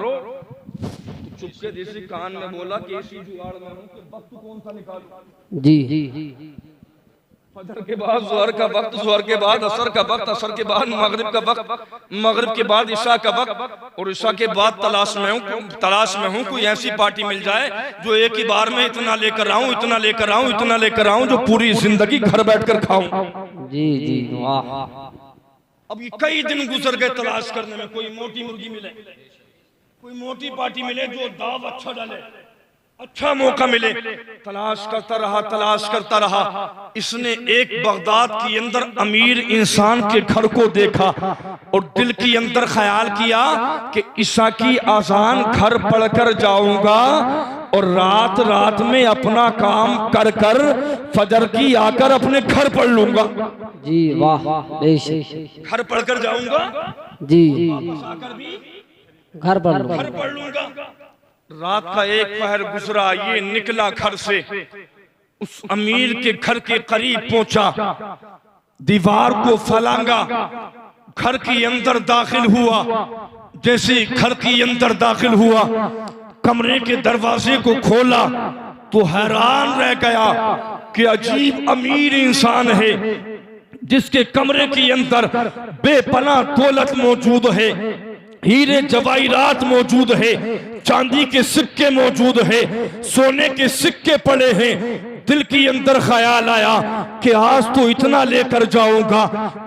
चुपके जैसे कान में बोला कि ऐसी जुगाड़ में हूं कि वक्त कौन सा निकालूं। जी फजर के बाद ज़ोहर का वक्त, ज़ोहर के बाद असर का वक्त, असर के बाद मगरिब का वक्त, मगरिब के बाद ईशा का वक्त, और ईशा के बाद तलाश में हूँ कोई ऐसी पार्टी मिल जाए जो एक ही बार में इतना लेकर आऊं, इतना लेकर आऊं, इतना लेकर आऊं, जो पूरी जिंदगी घर बैठकर खाऊं। जी जी वाह। अब ये कई दिन गुजर गए तलाश करने में, कोई मोटी मुर्गी मिले, कोई मोटी पार्टी मिले जो दाव अच्छा डाले, अच्छा मौका मिले। तलाश करता रहा। इसने एक बगदाद के अंदर अमीर इंसान के घर को देखा और दिल के अंदर ख्याल किया कि ईशा की आज़ान घर पढ़कर जाऊंगा और रात रात में अपना काम कर कर फजर की आकर अपने घर पढ़ लूंगा। जी वाह, बेशक घर पढ़कर जाऊंगा जी, आकर भी घर पढ़ लूंगा। रात का एक पहर गुजरा, ये निकला घर से, उस अमीर के घर के करीब पहुंचा, दीवार को फलांगा, घर के अंदर दाखिल हुआ। जैसे घर के अंदर दाखिल हुआ, कमरे के दरवाजे को खोला तो हैरान रह गया कि अजीब अमीर इंसान है जिसके कमरे के अंदर बेपनाह दौलत मौजूद है। हीरे जवाहिरात मौजूद है, चांदी के सिक्के मौजूद है, सोने के सिक्के पड़े हैं। दिल के अंदर ख्याल आया कि आज तो इतना लेकर जाऊंगा,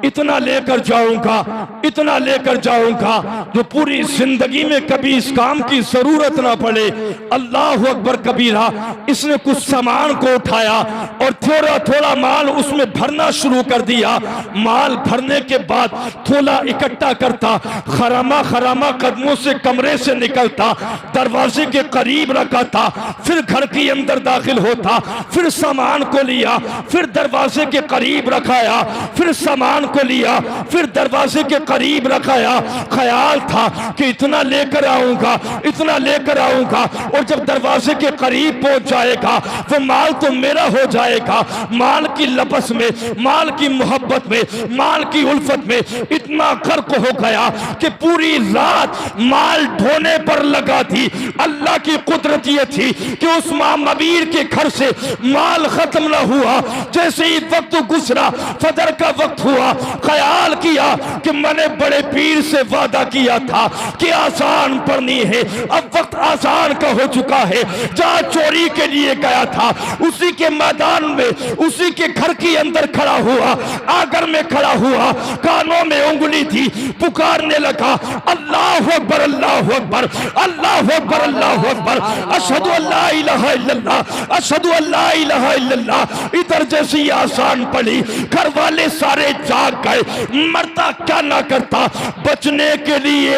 इतना लेकर जाऊंगा, इतना लेकर जाऊंगा जो पूरी जिंदगी में कभी इस काम की जरूरत ना पड़े। अल्लाह अकबर कबीरा। इसने कुछ सामान को उठाया और थोड़ा थोड़ा माल उसमें भरना शुरू कर दिया। माल भरने के बाद थोड़ा इकट्ठा करता, खरामा खरामा कदमों से कमरे से निकलता, दरवाजे के करीब रखा था, फिर घर के अंदर दाखिल होता, फिर सामान को लिया, फिर दरवाजे के करीब रखाया, फिर सामान को लिया, फिर दरवाजे के करीब रखाया। ख्याल था कि इतना लेकर आऊंगा, इतना लेकर आऊंगा, और जब दरवाजे के करीब पहुंच जाएगा वो माल तो मेरा हो जाएगा। माल की लपस में, माल की मोहब्बत में, माल की उल्फत में इतना गर्क हो गया कि पूरी रात माल ढोने पर लगा थी। अल्लाह की कुदरत ये थी कि उस मामबीर के घर से माल खत्म न हुआ। जैसे ही वक्त गुजरा, फजर का वक्त हुआ, ख्याल किया कि मैंने बड़े पीर से वादा किया था कि आसान पढ़नी है। अब वक्त आसान का हो चुका है। जहां चोरी के लिए गया था उसी के मैदान में, उसी के घर के अंदर खड़ा हुआ, आगर में खड़ा हुआ, कानों में उंगली थी, पुकारने लगा, अल्लाह अकबर, अल्लाह अकबर, अल्लाह अकबर, अल्लाह अकबर, अशहदु अल्ला इलाहा इल्लल्लाह, अशहदु अल्ला इलाहा इल्लल्लाह। इधर जैसी आसान पड़ी, घर वाले सारे जाग गए। मरता क्या ना करता, बचने के लिए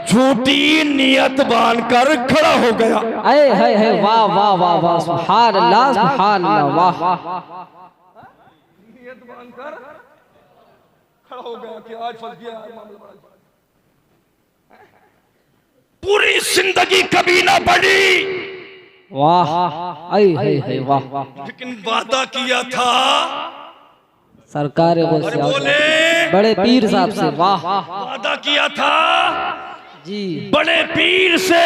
झूठी नियत बांधकर खड़ा हो गया। अरे है वाह वाह वाह वाह, सुभान अल्लाह, सुभान अल्लाह, वाह। नियत बांधकर खड़ा हो गया कि आज फंस गया मामला बड़ा। पूरी जिंदगी कभी ना पड़ी, वाह, है वाह। लेकिन वादा किया था सरकार बोले बड़े पीर साहब से, वाह। वादा किया था जी बड़े पीर से,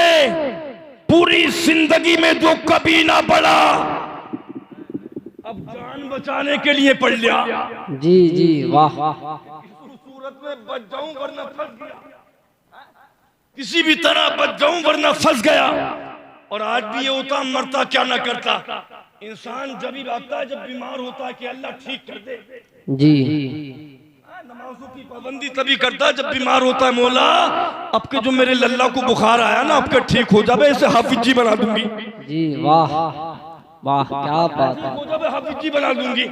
पूरी जिंदगी में जो कभी ना पड़ा, अब जान बचाने के लिए पढ़ लिया। जी वाह। सूरत में बच जाऊं वरना फंस गया, किसी भी तरह बच जाऊं वरना फंस गया। और आज भी ये होता, मरता क्या ना करता। इंसान जब ही भागता है जब बीमार होता है कि अल्लाह ठीक कर दे। जी नमाजों की पाबंदी तभी करता है जब बीमार होता है। मौला आपके जो मेरे लल्ला को बुखार आया ना, आपके ठीक हो जाए, इसे हाफिज जी बना दूंगी। जी वाह वाह, क्या बात है। हो जाए हाफिज जी बना दूंगी,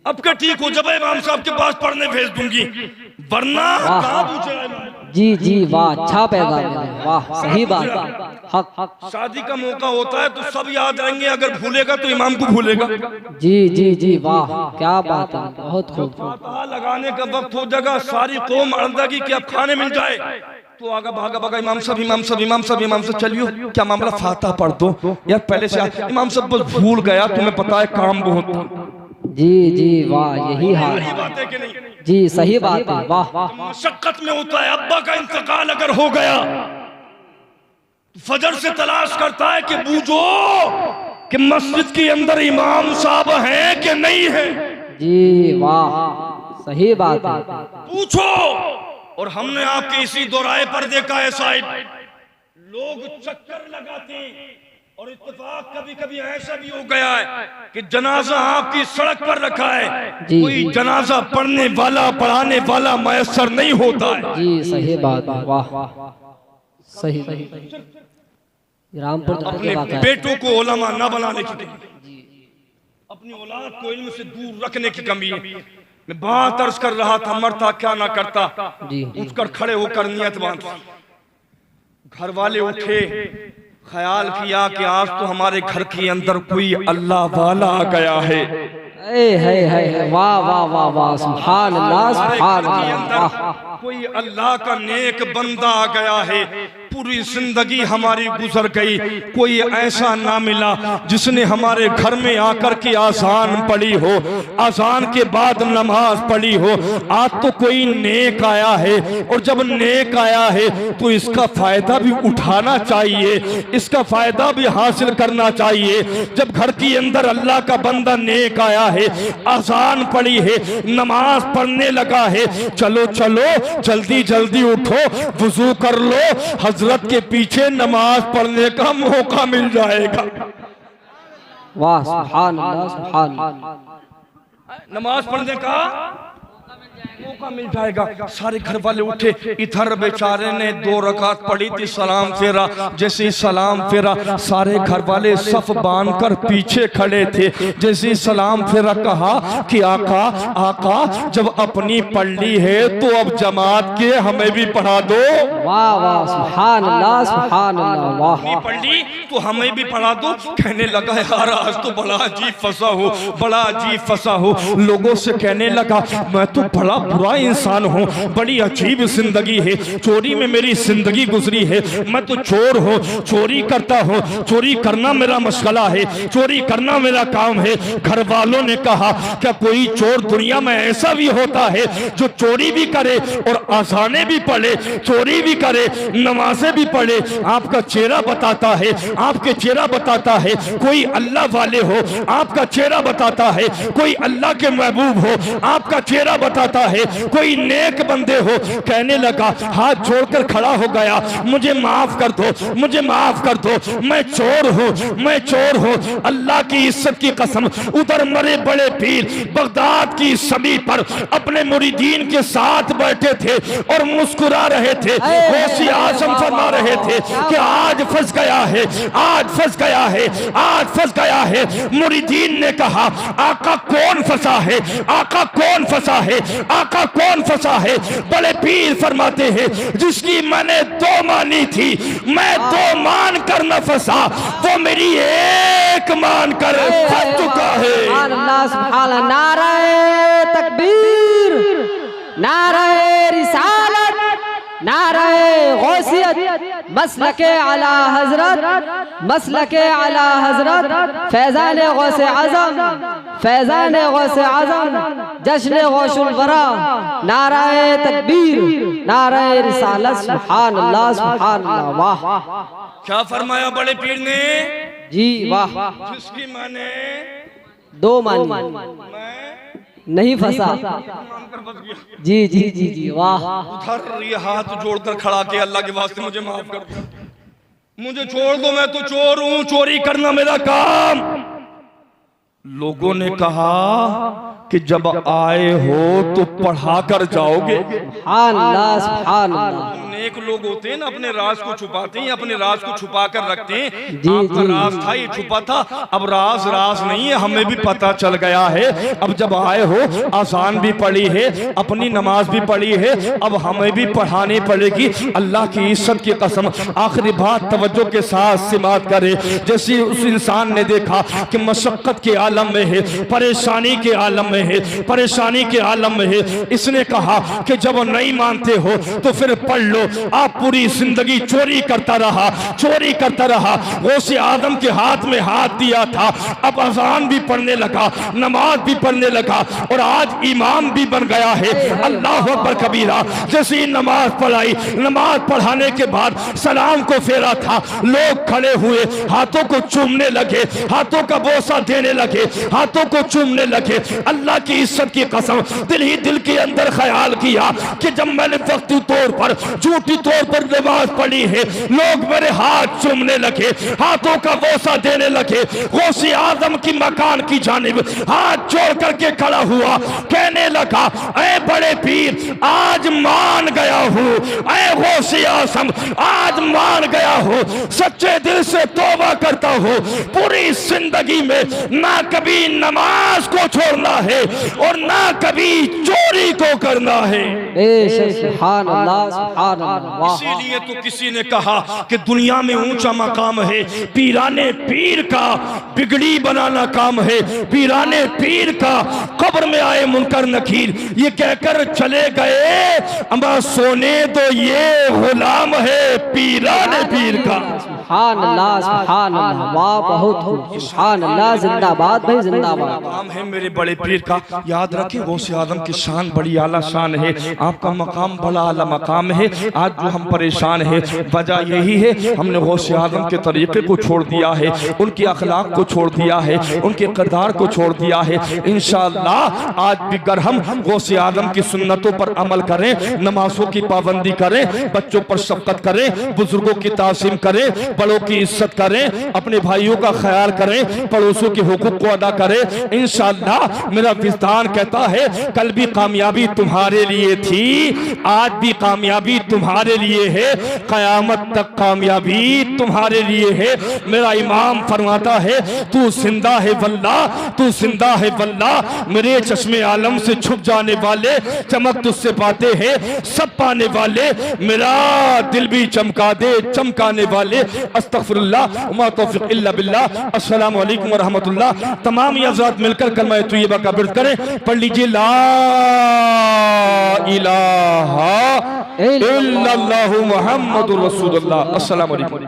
आपके ठीक हो जाए, इमाम साहब के पास पढ़ने भेज दूंगी, वरना कहाँ पूछेगा। जी वाह, अच्छा पैगाम है, वाह, सही बात। हक शादी का मौका होता है तो सब याद रहेंगे, अगर भूलेगा तो इमाम को भूलेगा। जी वाह, क्या बात है, बहुत खूब। फातिहा लगाने का वक्त हो जाएगा, सारी कौम अड़ेगी कि अब खाने मिल जाए, तो आगा भागा भागा इमाम साहब, इमाम साहब, इमाम साहब, इमाम साहब, चलियो क्या मामला, फातिहा पढ़ दो यार पहले से। इमाम साहब बस भूल गया, तुम्हें पता है काम बहुत था। जी वाह, यही हाल है बात कि नहीं? जी सही बात है, वाह। मशक्कत में होता है। अब्बा का इंतकाल अगर हो गया, फजर से तलाश करता है कि बूझो कि मस्जिद के अंदर इमाम साहब हैं कि नहीं है। जी वाह, सही बात है, पूछो। और हमने आपके इसी दोराहे पर देखा है साहिब, लोग चक्कर लगाते हैं। और इत्तेफाक कभी कभी ऐसा भी हो गया है कि जनाजा आपकी सड़क पर रखा है, कोई जनाजा पढ़ने वाला, पढ़ाने वाला मैसर नहीं होता है। जी सही बात है, वाह, सही। रामपुर अपने बेटों को उलमा न बनाने की कमी, अपनी औलाद को इल्म से दूर रखने की कमी है। मैं बात अर्ज कर रहा था, मरता क्या ना करता, उठकर खड़े होकर नियत बांध। घर वाले उठे, ख्याल किया कि आज तो हमारे घर के अंदर कोई अल्लाह वाला आ गया है। वाह वाह वाह वाह, सुभान अल्लाह, सुभान अल्लाह। कोई अल्लाह का नेक बंदा आ गया है। पूरी जिंदगी हमारी गुजर गई, कोई ऐसा ना मिला जिसने हमारे घर में आकर के आजान पढ़ी हो, आजान के बाद नमाज पढ़ी हो। आज तो कोई नेक आया है, और जब नेक आया है तो इसका फायदा भी उठाना चाहिए, इसका फायदा भी हासिल करना चाहिए। जब घर के अंदर अल्लाह का बंदा नेक आया है, आजान पढ़ी है, नमाज पढ़ने लगा है, चलो चलो जल्दी जल्दी उठो, वुजू कर लो, हजरत के पीछे नमाज पढ़ने का मौका मिल जाएगा। वाह सुभान अल्लाह सुभान अल्लाह। नमाज पढ़ने का मौका मिल जाएगा। सारे घर वाले उठे, इधर बेचारे ने 2 रकात पढ़ी थी, सलाम फेरा। जैसे ही सलाम फेरा, सारे घर वाले सफ बांधकर पीछे खड़े थे। जैसे ही सलाम फेरा, कहा कि आका आका जब अपनी पढ़ ली है तो अब जमात के हमें भी पढ़ा दो। वाह वाह सुभान अल्लाह सुभान अल्लाह। वाह अपनी पढ़ ली तो हमें भी पढ़ा दो। कहने लगा यार आज तो बड़ा अजीब फंसा हो, बड़ा अजीब फंसा हो। लोगों से कहने लगा मैं तो बड़ा बुरा इंसान हूँ, बड़ी अजीब जिंदगी है, चोरी में मेरी जिंदगी गुजरी है। मैं तो चोर हूँ, चोरी करता हूँ, चोरी करना मेरा मशगला है, चोरी करना मेरा काम है। घर वालों ने कहा क्या कोई चोर दुनिया में ऐसा भी होता है जो चोरी भी करे और आज़ानें भी पढ़े, चोरी भी करे, नमाजें भी पढ़े? आपका चेहरा बताता है, आपके चेहरा बताता है कोई अल्लाह वाले हो, आपका चेहरा बताता है कोई अल्लाह के महबूब हो, आपका चेहरा बताता है कोई नेक बंदे हो। कहने लगा, हाथ जोड़कर खड़ा हो गया, मुझे माफ कर दो, मुझे माफ कर दो, मैं चोर हूँ, मैं चोर हूँ। अल्लाह की इज्जत की कसम, उधर मरे बड़े पीर बगदाद की सभी पर अपने मुरीदीन के साथ बैठे थे और मुस्कुरा रहे थे, गौसे आज़म फरमा रहे थे कि आज फंस गया है, आज फंस गया है, आज फंस गया है। मुरीदीन ने कहा आका कौन फंसा है, आका कौन फंसा है, आका कौन फंसा है? बड़े पीर फरमाते हैं जिसकी मैंने 2 मानी थी, मैं 2 मान कर न फंसा, वो मेरी 1 मान कर फंस चुका है। सुभान अल्लाह सुभान अल्लाह। नारे तकबीर, नारे रिसालत, नारे गौसियत, मसलके आला हजरत, मसलके आला हजरत, फैजान गौसे आजम, फैजान गौसे आजम, जश्न गौसुल वरा। नारे तकबीर, नारे रिसालत, सुभान अल्लाह सुभान अल्लाह। वाह क्या फरमाया बड़े पीर ने? जी वाह। जिसकी मैंने 2 मानी, नहीं फंसा। जी जी जी जी वाह। उधर ये हाथ जोड़कर खड़ा के अल्लाह के वास्ते मुझे माफ कर दो, मुझे छोड़ दो, मैं तो चोर हूं, चोरी करना मेरा काम। लोगों ने कहा कि जब आए हो तो पढ़ा कर जाओगे। सुभान अल्लाह सुभान अल्लाह। नेक लोग होते हैं ना, अपने राज को छुपाते हैं, अपने राज को छुपा कर रखते हैं। जी, आपका जी, राज था, ये छुपा था, अब राज राज नहीं है, हमें भी पता चल गया है। अब जब आए हो, आसान भी पढ़ी है, अपनी नमाज भी पढ़ी है, अब हमें भी पढ़ानी पड़ेगी। अल्लाह की इज्जत की कसम, आखिरी बात तवज्जो के साथ समाअत करे। जैसे उस इंसान ने देखा कि मशक्कत के आलम में है, परेशानी के आलम में है, परेशानी के आलम में है, इसने कहा कि जब नहीं मानते हो तो फिर पढ़ लो। आप पूरी जिंदगी चोरी करता रहा, चोरी करता रहा, गौसे आदम के हाथ में हाथ दिया था, अब अज़ान भी पढ़ने लगा, नमाज भी पढ़ने लगा और आज इमाम भी बन गया है। अल्लाह अकबर कबीरा। जैसे ही नमाज पढ़ाई, नमाज पढ़ाने के बाद सलाम को फेरा था, लोग खड़े हुए हाथों को चूमने लगे, हाथों का बोसा देने लगे, हाथों को चूमने लगे। अल्लाह की इज्जत की कसम, दिल ही दिल के अंदर ख्याल किया कि जब मैंने वक्ती तौर पर, झूठी तौर पर नमाज पढ़ी है, लोग मेरे हाथ चूमने लगे, हाथों का बोसा देने लगे। गौसे आजम की मकान की जानिब हाथ जोड़ करके खड़ा हुआ, कहने लगा ऐ बड़े पीर आज मान गया हूँ, ऐ गौसे आजम आज मान गया हूँ, सच्चे दिल से तौबा करता हूँ, पूरी जिंदगी में ना कभी नमाज को छोड़ना है और ना कभी चोरी चोरी को करना है। बेशक सुभान अल्लाह सुभान अल्लाह। वाह इसीलिए तो किसी ने कहा कि दुनिया में ऊंचा मकाम है पीराने पीर का, बिगड़ी बनाना काम है पीराने पीर का। कब्र में आए मुनकर नकीर ये कहकर चले गए, अम्मा सोने तो ये गुलाम है पीराने पीर का। सुभान अल्लाह सुभान अल्लाह। वाह बहुत खूब सुभान अल्लाह। जिंदाबाद भाई जिंदाबाद। मकाम है मेरे बड़े पीर का, याद रखें गौसे आदम की शान बड़ी आला शान है, आपका मकाम बड़ा आला मकाम है। आज जो हम परेशान है वजह यही है हमने गौसे आदम के तरीके को छोड़ दिया है, उनके अखलाक को छोड़ दिया है, उनके किरदार को छोड़ दिया है। इंशाअल्लाह आज भी अगर हम गौसे आदम की सुन्नतों पर अमल करें, नमाजों की पाबंदी करें, बच्चों पर शफकत करें, बुजुर्गों की तासीम करें, बड़ों की इज्जत करें, अपने भाइयों का ख्याल करें, पड़ोसों के हुकूक को अदा करें, इंशाअल्लाह मेरा विजदान कहता है कल भी कामयाबी तुम्हारे लिए थी, आज भी कामयाबी तुम्हारे लिए है, कयामत तक कामयाबी तुम्हारे लिए है। मेरा इमाम फरमाता है तू जिंदा है वल्लाह, तू जिंदा है वल्लाह, मेरे चश्मे आलम से छुप जाने वाले, चमक तुझसे पाते हैं सब पाने वाले, मेरा दिल भी चमका दे चमकाने वाले। अस्तगफिरुल्लाह व मा तौफीक इल्ला बिल्लाह। अस्सलामु अलैकुम व रहमतुल्लाह। तमाम हज़रात मिलकर कलमा तैयबा का विर्द करें, पढ़ लीजिए ला इलाहा इल्लल्लाहु मुहम्मदुर रसूलुल्लाह। अस्सलामु अलैकुम।